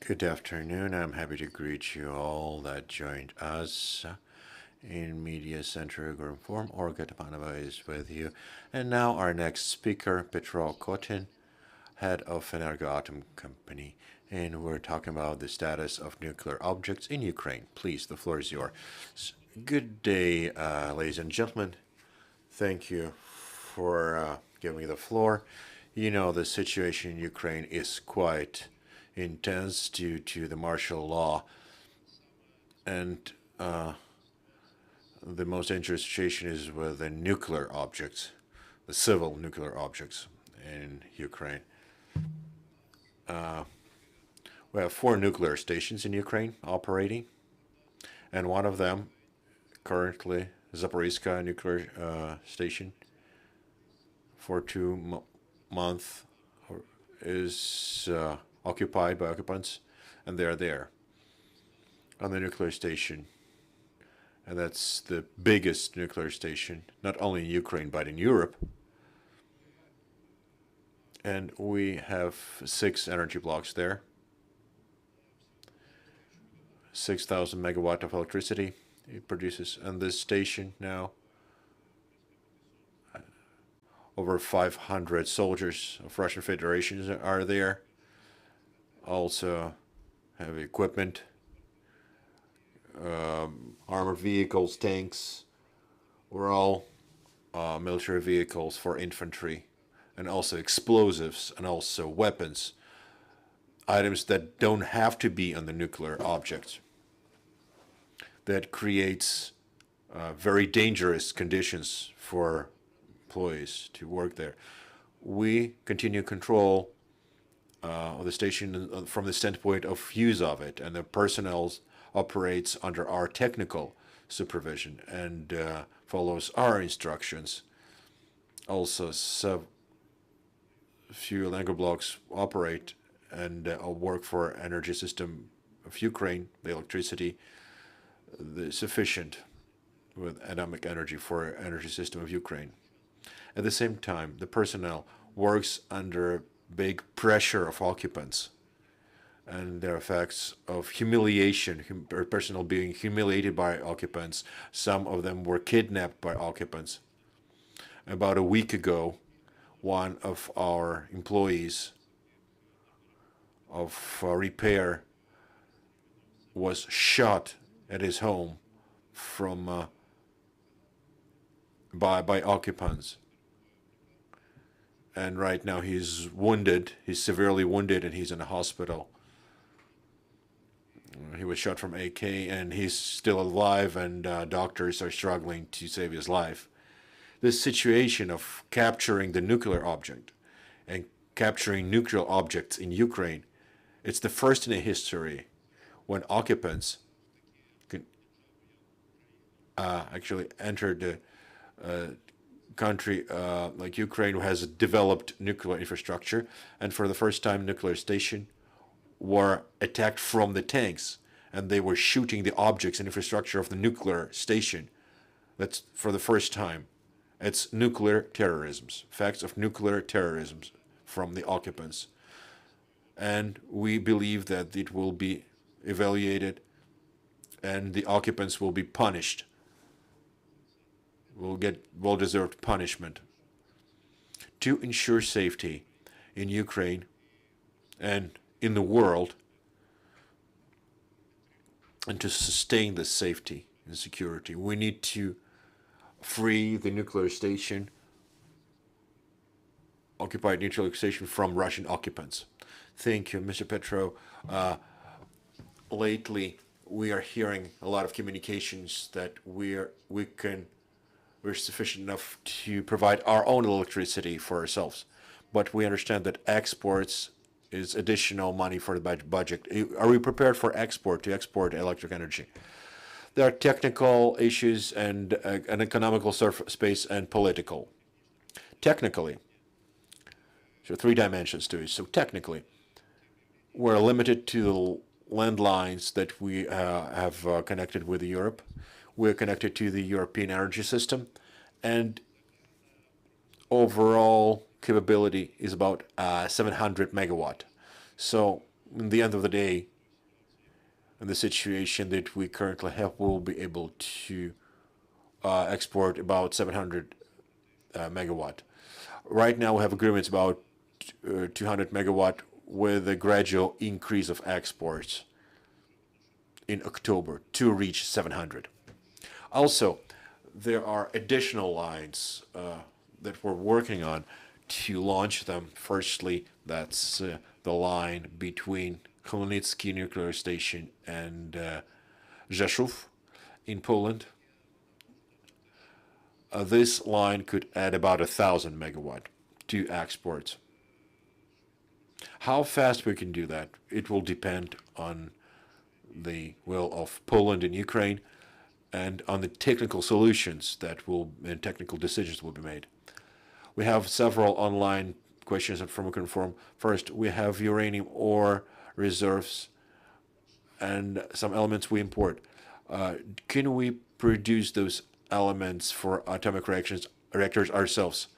Good afternoon. I'm happy to greet you all that joined us in Media Center Ukrinform. Olga Tapanova is with you. And now our next speaker, Petro Kotin, head of Enerhoatom company. And we're talking about the status of nuclear objects in Ukraine. Please, the floor is yours. Good day, ladies and gentlemen. Thank you for giving me the floor. You know, the situation in Ukraine is quite intense due to the martial law, and the most dangerous situation is with the nuclear objects, the civil nuclear objects in Ukraine. We have 4 nuclear stations in Ukraine operating, and one of them currently, Zaporizhzhia nuclear station, for 2 months is occupied by occupants, and they're there on the nuclear station. And that's the biggest nuclear station, not only in Ukraine, but in Europe. And we have 6 energy blocks there, 6,000 megawatt of electricity it produces. And this station now, over 500 soldiers of Russian Federation are there. Also have equipment, armored vehicles, tanks, or all military vehicles for infantry, and also explosives, and also weapons, items that don't have to be on the nuclear objects. That creates very dangerous conditions for employees to work there. We continue control of the station from the standpoint of use of it, and the personnel operates under our technical supervision and follows our instructions. Also, few anchor blocks operate and work for energy system of Ukraine. The electricity is sufficient with atomic energy for energy system of Ukraine. At the same time, the personnel works under big pressure of occupants, and their effects of humiliation, personnel being humiliated by occupants. Some of them were kidnapped by occupants. About a week ago, one of our employees of repair was shot at his home from by occupants. And right now he's wounded, he's severely wounded, and he's in a hospital. He was shot from AK, and he's still alive, and doctors are struggling to save his life. This situation of capturing the nuclear object and capturing nuclear objects in Ukraine, it's the first in a history when occupants can actually enter the country like Ukraine, who has a developed nuclear infrastructure, and for the first time nuclear station were attacked from the tanks, and they were shooting the objects and infrastructure of the nuclear station. That's for the first time. It's nuclear terrorism, facts of nuclear terrorism from the occupants. And we believe that it will be evaluated and the occupants will be punished, will get well-deserved punishment. To ensure safety in Ukraine and in the world, and to sustain the safety and security, we need to free the nuclear station, occupied nuclear station, from Russian occupants. Thank you, Mr. Petro. Lately, we are hearing a lot of communications that we're sufficient enough to provide our own electricity for ourselves, but we understand that exports is additional money for the budget. Are we prepared for to export electric energy? There are technical issues and an economical space and political. Technically, so 3 dimensions to it. So technically, we're limited to the landlines that we have connected with Europe. We're connected to the European energy system, and overall capability is about 700 megawatt. So in the end of the day, in the situation that we currently have, we'll be able to export about 700 megawatt. Right now, we have agreements about 200 megawatt with a gradual increase of exports in October to reach 700. Also, there are additional lines that we're working on to launch them. Firstly, that's the line between Chmielnicki nuclear station and Rzeszów in Poland. This line could add about 1,000 megawatt to exports. How fast we can do that, it will depend on the will of Poland and Ukraine and on the technical solutions that will, and technical decisions will be made. We have several online questions from Ukrinform. First, we have uranium ore reserves and some elements we import. Can we produce those elements for atomic reactors ourselves?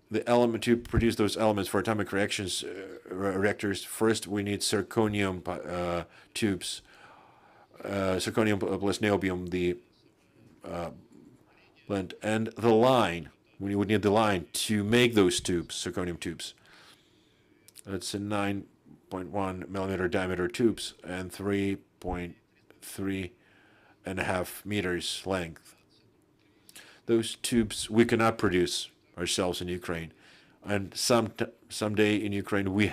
The element to produce those elements for atomic reactors, first we need zirconium tubes, zirconium plus niobium, the blend, and the line. We would need the line to make those tubes, zirconium tubes. That's a 9.1 millimeter diameter tubes and 3.3.5 meters length. Those tubes we cannot produce ourselves in Ukraine. And someday in Ukraine we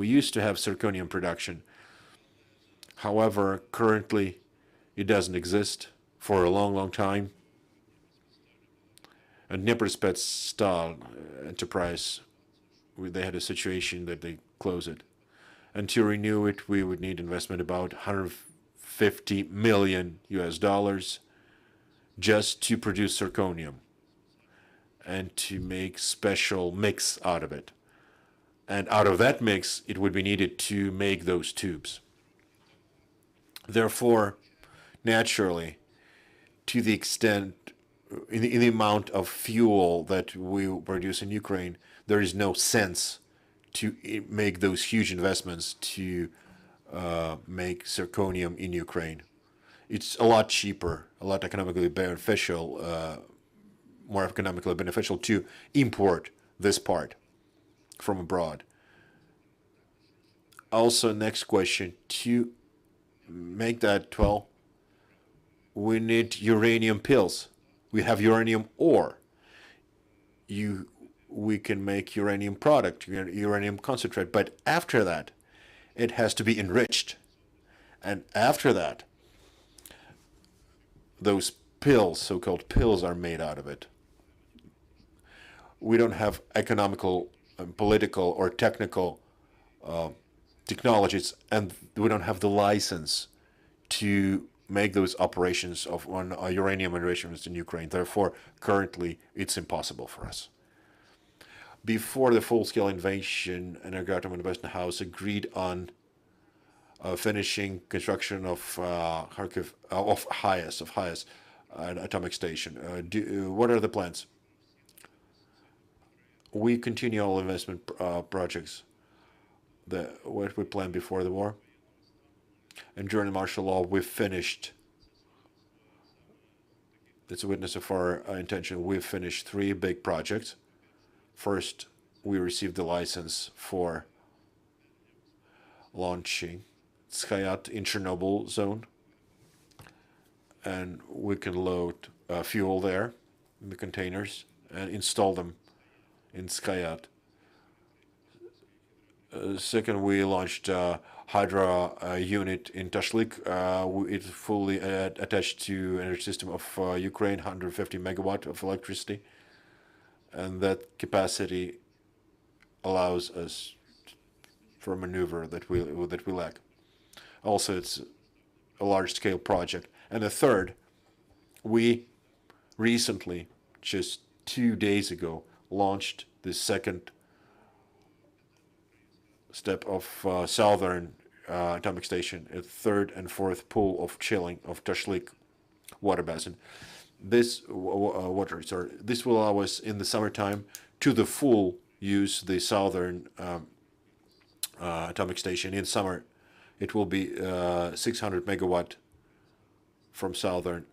used to have zirconium production. However, currently it doesn't exist for a long, long time. And Dnieperspetsstal enterprise, they had a situation that they closed it. And to renew it, we would need investment about $150 million just to produce zirconium and to make special mix out of it. And out of that mix, it would be needed to make those tubes. Therefore, naturally, to the extent, in the amount of fuel that we produce in Ukraine, there is no sense to make those huge investments to make zirconium in Ukraine. It's a lot cheaper, a lot economically beneficial, more economically beneficial to import this part from abroad. Also, next question, to make that, well, we need uranium pills. We have uranium ore. We can make uranium product, uranium concentrate, but after that, it has to be enriched. And after that, those pills, so-called pills, are made out of it. We don't have economical, political, or technical technologies, and we don't have the license to make those operations of uranium enrichments in Ukraine. Therefore, currently, it's impossible for us. Before the full-scale invasion, Enerhoatom and Westinghouse agreed on finishing construction of Kharkiv, of Hayas, an atomic station. What are the plans? We continue all investment projects. What we planned before the war. And during martial law, we finished. It's a witness of our intention. We've finished 3 big projects. First, we received the license for launching Skyat in Chernobyl zone, and we can load fuel there in the containers and install them in Skyat. Second, we launched Hydra unit in Tashlik. It's fully attached to energy system of Ukraine, 150 megawatt of electricity, and that capacity allows us for maneuver that we lack. Also, it's a large-scale project. And the third, we recently, just 2 days ago, launched the second step of Southern Atomic Station, a third and fourth pool of chilling of Tashlik water basin. This this will allow us in the summertime to the full use the Southern Atomic Station in summer It will be 600 megawatt from southern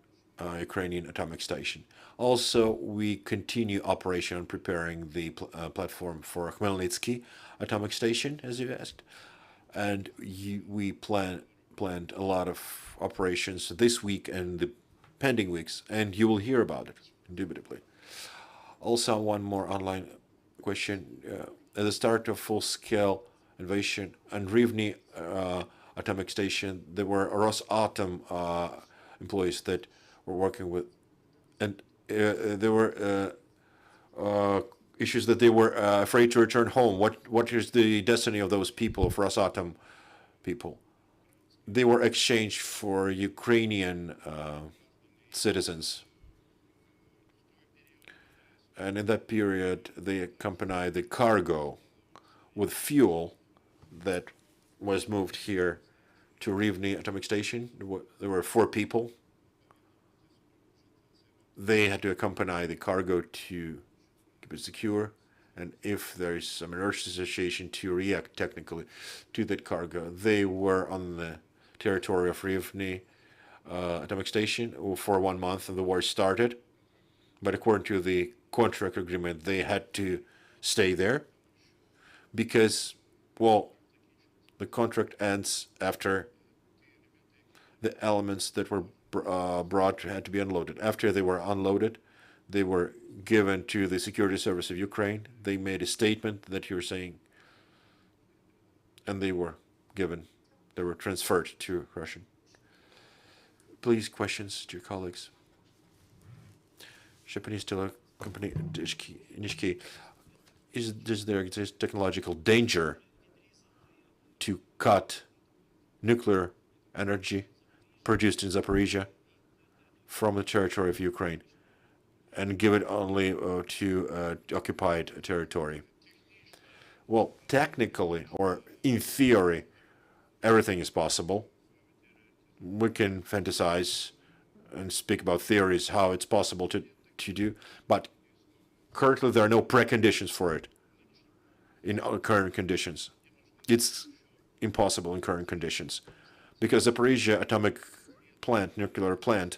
Ukrainian atomic station. Also, we continue operation on preparing the platform for Khmelnytsky atomic station, as you asked. And we planned a lot of operations this week and the pending weeks, and you will hear about it, indubitably. Also, one more online question. At the start of full-scale invasion on Rivne atomic station, there were Rosatom employees that were working with, and there were issues that they were afraid to return home. What is the destiny of those people, of Rosatom people? They were exchanged for Ukrainian citizens. And in that period, they accompanied the cargo with fuel that was moved here to Rivne atomic station. There were 4 people. They had to accompany the cargo to keep it secure, and if there is some emergency situation, to react technically to that cargo. They were on the territory of Rivne atomic station for 1 month, and the war started. But according to the contract agreement, they had to stay there because, well, the contract ends after the elements that were brought had to be unloaded. After they were unloaded, they were given to the security service of Ukraine. They made a statement that you're saying, and they were transferred to Russian. Please, questions to your colleagues. Japanese company Nishiki, does there exist technological danger to cut nuclear energy produced in Zaporizhia from the territory of Ukraine and give it only to occupied territory? Well, technically, or in theory, everything is possible. We can fantasize and speak about theories how it's possible to do, but currently there are no preconditions for it in our current conditions. It's impossible in current conditions because Zaporizhia atomic plant, nuclear plant,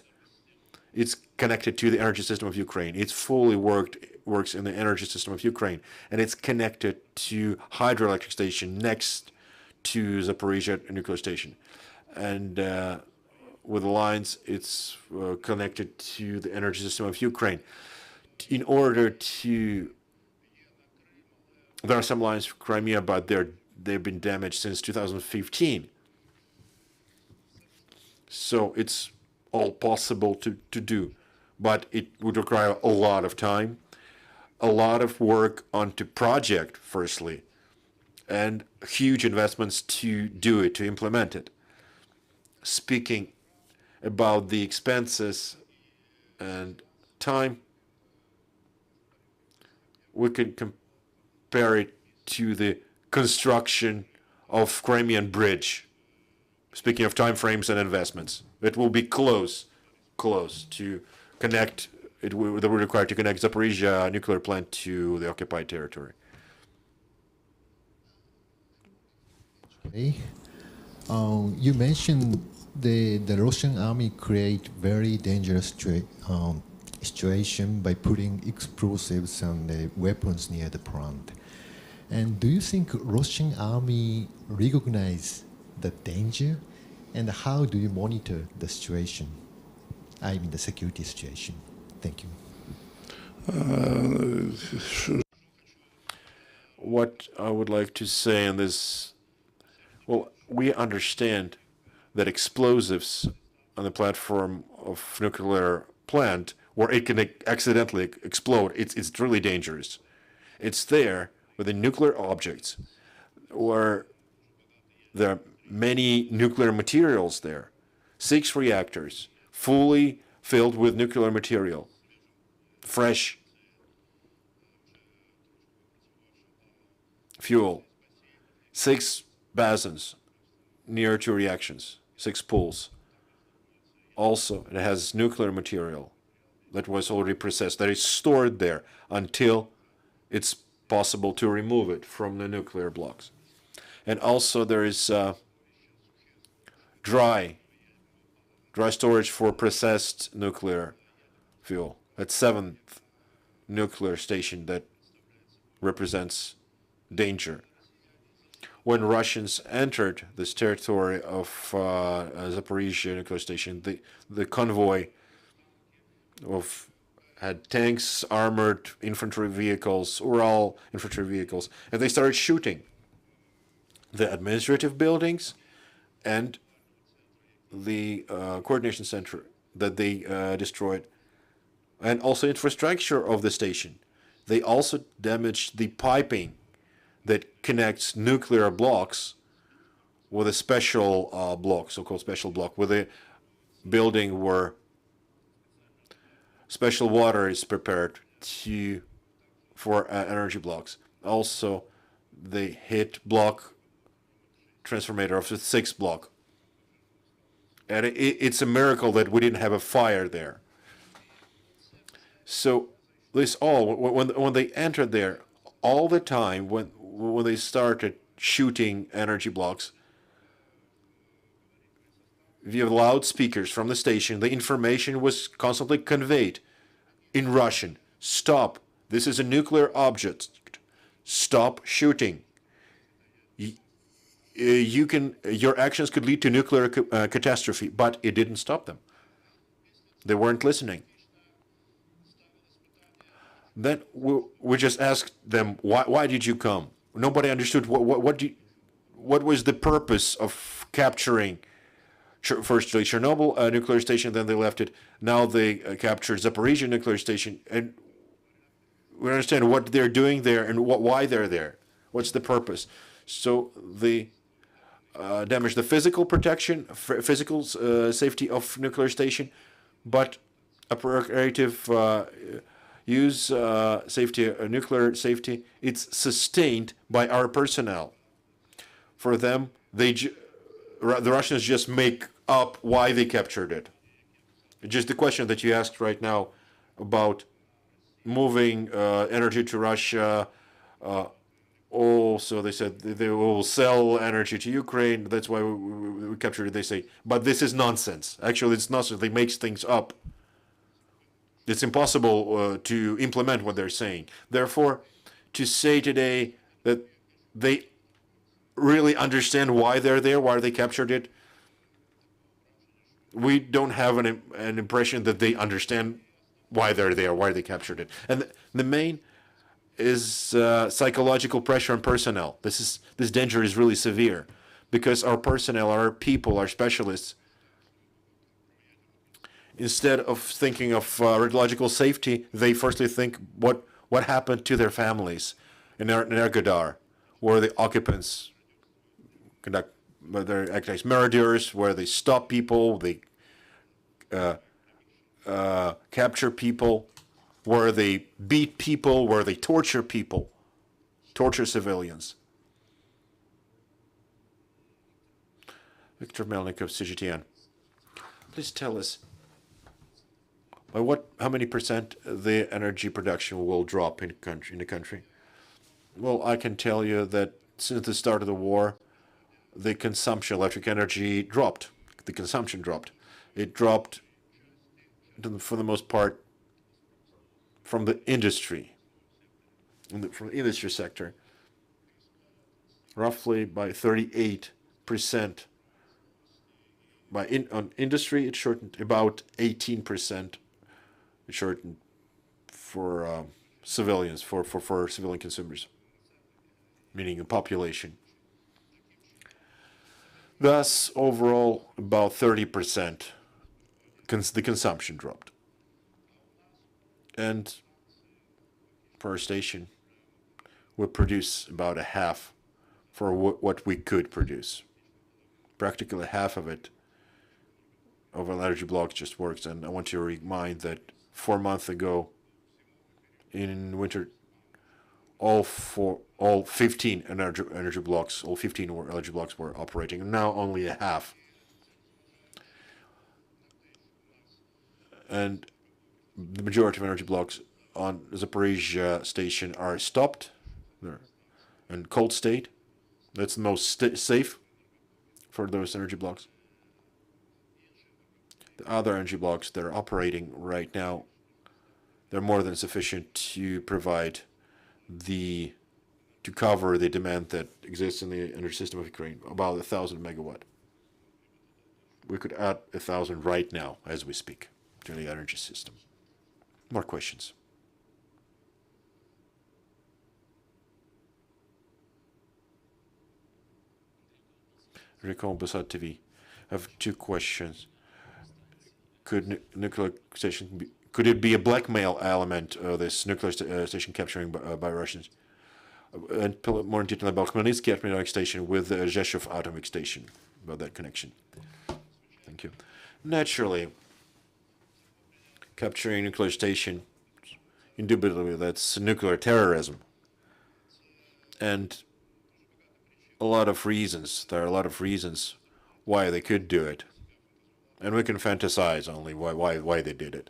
it's connected to the energy system of Ukraine. It's fully works in the energy system of Ukraine, and it's connected to hydroelectric station next to Zaporizhia nuclear station, and with the lines, it's connected to the energy system of Ukraine. In order to, there are some lines for Crimea, but they've been damaged since 2015. So it's all possible to do, but it would require a lot of time, a lot of work onto project, firstly, and huge investments to do it, to implement it. Speaking about the expenses and time, we can compare it to the construction of Crimean Bridge. Speaking of time frames and investments, it will be close to connect. That will require to connect Zaporizhia nuclear plant to the occupied territory. Okay. You mentioned the Russian army create very dangerous situation by putting explosives and weapons near the plant. And do you think Russian army recognize the danger, and how do you monitor the situation? I mean the security situation. Thank you. What I would like to say on this, well, we understand that explosives on the platform of nuclear plant where it can accidentally explode, it's really dangerous. It's there with the nuclear objects where there are many nuclear materials there. 6 reactors, fully filled with nuclear material, fresh fuel, 6 basins near to reactions, 6 pools. Also, it has nuclear material that was already processed, that is stored there until it's possible to remove it from the nuclear blocks. And also there is dry storage for processed nuclear fuel. At seventh nuclear station that represents danger. When Russians entered this territory of Zaporizhzhia nuclear station, the convoy had tanks, armored infantry vehicles, Ural infantry vehicles, and they started shooting the administrative buildings and the coordination center that they destroyed, and also infrastructure of the station. They also damaged the piping that connects nuclear blocks with a special block, so-called special block, with a building where special water is prepared for energy blocks. Also, they hit block transformator of the 6th block. And it's a miracle that we didn't have a fire there. So this all, when they entered there, all the time when they started shooting energy blocks, via loudspeakers from the station, the information was constantly conveyed in Russian. Stop. This is a nuclear object. Stop shooting. Your actions could lead to nuclear catastrophe, but it didn't stop them. They weren't listening. Then we just asked them, why did you come? Nobody understood what was the purpose of capturing firstly Chernobyl nuclear station, then they left it. Now they captured Zaporizhzhia nuclear station, and we understand what they're doing there and why they're there. What's the purpose? So they damage the physical protection, physical safety of nuclear station, but operative use safety, nuclear safety, it's sustained by our personnel. For them, the Russians just make up why they captured it. Just the question that you asked right now about moving energy to Russia. Also, they said they will sell energy to Ukraine. That's why we captured it, they say. But this is nonsense. Actually, it's nonsense. They make things up. It's impossible to implement what they're saying. Therefore, to say today that they really understand why they're there, why they captured it, we don't have an impression that they understand why they're there, why they captured it. And the main is psychological pressure on personnel. This danger is really severe because our personnel, our people, our specialists, instead of thinking of radiological safety, they firstly think what happened to their families in Enerhoatom, where the occupants act as murderers, where they stop people, they capture people, where they beat people, where they torture people, torture civilians. Viktor Melnikov, CGTN. Please tell us, how many percent the energy production will drop in the country? Well, I can tell you that since the start of the war, the consumption, electric energy dropped. The consumption dropped. It dropped, for the most part, from the industry, from the industry sector, roughly by 38%. On industry, it shortened about 18%. It shortened for civilians, for civilian consumers, meaning the population. Thus, overall, about 30% the consumption dropped. And for our station, we produce about a half for what we could produce. Practically half of it, of our energy blocks, just works. And I want to remind that 4 months ago, in winter, all 15 energy blocks, all 15 energy blocks were operating, and now only a half. And the majority of energy blocks on Zaporizhzhia station are stopped. They're in cold state. That's the most safe for those energy blocks. The other energy blocks that are operating right now, they're more than sufficient to provide to cover the demand that exists in the energy system of Ukraine, about 1,000 megawatt. We could add 1,000 right now as we speak to the energy system. More questions? Recall Basad TV. I have two questions. Could nuclear station could it be a blackmail element, this nuclear station capturing by Russians? And more in detail about Khmelnytsky atomic station with the Rzeszów atomic station, about that connection. Thank you. Naturally, capturing a nuclear station, indubitably, that's nuclear terrorism. And there are a lot of reasons why they could do it. And we can fantasize only why they did it,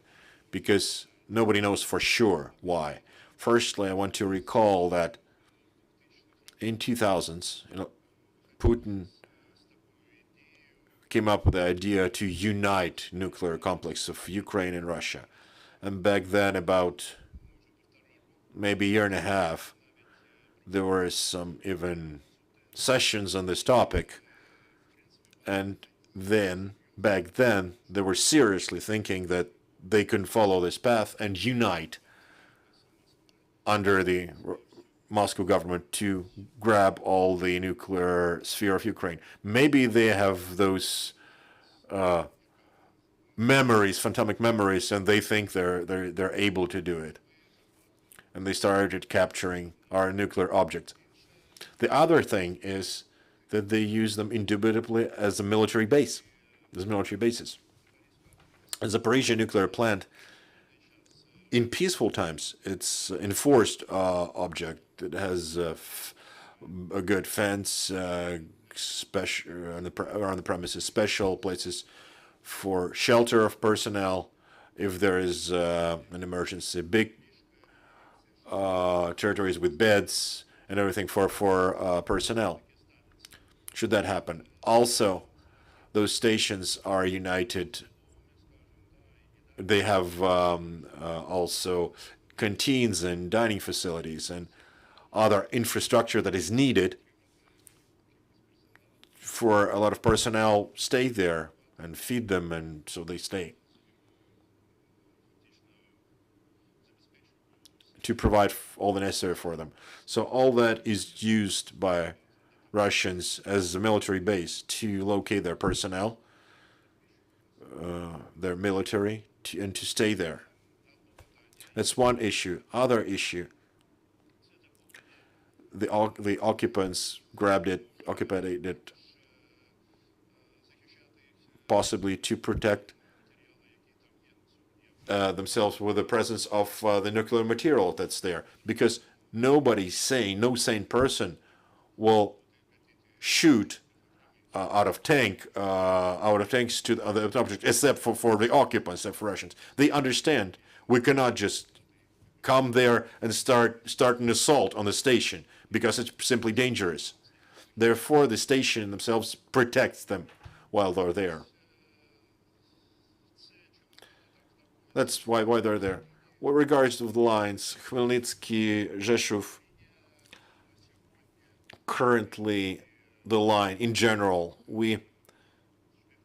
because nobody knows for sure why. Firstly, I want to recall that in 2000s, Putin came up with the idea to unite nuclear complex of Ukraine and Russia. And back then, about maybe a year and a half, there were some even sessions on this topic. And then, back then, they were seriously thinking that they can follow this path and unite under the Moscow government to grab all the nuclear sphere of Ukraine. Maybe they have those memories, phantomic memories, and they think they're able to do it. And they started capturing our nuclear objects. The other thing is that they use them indubitably as a military base, as military bases. The Zaporizhia nuclear plant, in peaceful times, it's an enforced object. It has a good fence, special around the premises, special places for shelter of personnel if there is an emergency, big territories with beds and everything for personnel, should that happen. Also, those stations are united. They have also canteens and dining facilities and other infrastructure that is needed for a lot of personnel stay there and feed them, and so they stay. To provide all the necessary for them. So all that is used by Russians as a military base to locate their personnel, their military, and to stay there. That's one issue. Other issue, the occupants occupied it, possibly to protect themselves with the presence of the nuclear material that's there, because no sane person will shoot out of tanks to the other objects, except for the occupants, except for Russians. They understand we cannot just come there and start an assault on the station, because it's simply dangerous. Therefore, the station themselves protects them while they're there. That's why they're there. With regards to the lines, Khmelnytsky, Rzeszów, currently the line in general, we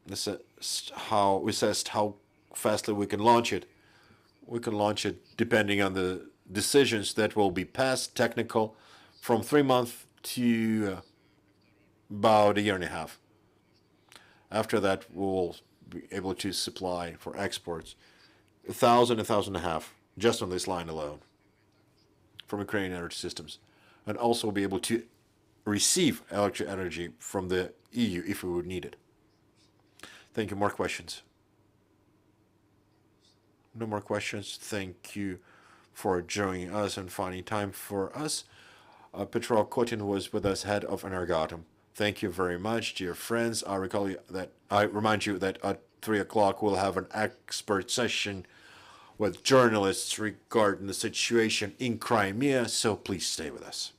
assessed how fastly we can launch it. We can launch it depending on the decisions that will be passed, technical, from 3 months to about a year and a half. After that, we'll be able to supply for exports 1,000, 1,500 just on this line alone from Ukrainian energy systems, and also be able to receive electric energy from the EU if we would need it. Thank you. More questions? No more questions. Thank you for joining us and finding time for us. Petro Kotin was with us, head of Enerhoatom. Thank you very much, dear friends. I remind you that at 3 o'clock we'll have an expert session with journalists regarding the situation in Crimea, so please stay with us.